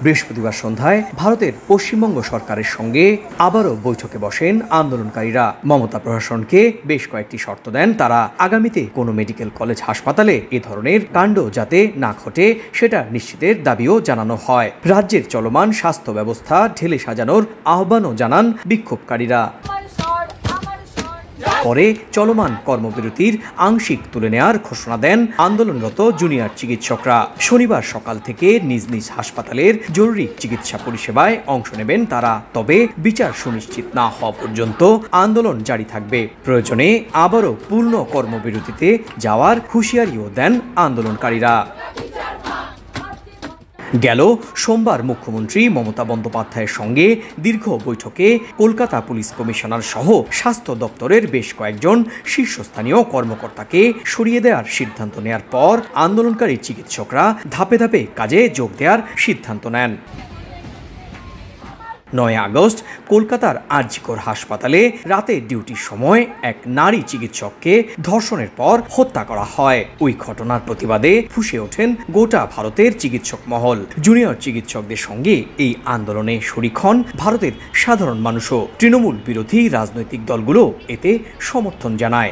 বৃহস্পতিবার সন্ধ্যায় ভারতের পশ্চিমবঙ্গ সরকারের সঙ্গে আবারও বৈঠকে বসেন আন্দোলনকারীরা। মমতা প্রশাসনকে বেশ কয়েকটি শর্ত দেন তারা। আগামীতে কোনো মেডিকেল কলেজ হাসপাতালে এ ধরনের কাণ্ড যাতে না ঘটে সেটা নিশ্চিতের দাবিও জানানো হয়। রাজ্যের চলমান স্বাস্থ্য ব্যবস্থা ঢেলে সাজানোর আহ্বানও জানান বিক্ষোভকারীরা। পরে চলমান কর্মবিরতির আংশিক তুলে নেওয়ার ঘোষণা দেন আন্দোলনরত জুনিয়র চিকিৎসকরা। শনিবার সকাল থেকে নিজ নিজ হাসপাতালের জরুরি চিকিৎসা পরিষেবায় অংশ নেবেন তারা। তবে বিচার সুনিশ্চিত না হওয়া পর্যন্ত আন্দোলন জারি থাকবে। প্রয়োজনে আবারও পূর্ণ কর্মবিরতিতে যাওয়ার হুঁশিয়ারিও দেন আন্দোলনকারীরা। গেল সোমবার মুখ্যমন্ত্রী মমতা বন্দ্যোপাধ্যায়ের সঙ্গে দীর্ঘ বৈঠকে কলকাতা পুলিশ কমিশনার সহ স্বাস্থ্য দপ্তরের বেশ কয়েকজন শীর্ষস্থানীয় কর্মকর্তাকে সরিয়ে দেওয়ার সিদ্ধান্ত নেয়ার পর আন্দোলনকারী চিকিৎসকরা ধাপে ধাপে কাজে যোগ দেওয়ার সিদ্ধান্ত নেন। 9 আগস্ট কলকাতার আরজিকর হাসপাতালে রাতে ডিউটির সময় এক নারী চিকিৎসককে ধর্ষণের পর হত্যা করা হয়। ওই ঘটনার প্রতিবাদে ফুঁসে ওঠেন গোটা ভারতের চিকিৎসক মহল। জুনিয়র চিকিৎসকদের সঙ্গে এই আন্দোলনে শরিক হন ভারতের সাধারণ মানুষও। তৃণমূল বিরোধী রাজনৈতিক দলগুলো এতে সমর্থন জানায়।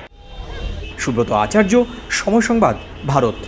সুব্রত আচার্য, সময় সংবাদ, ভারত।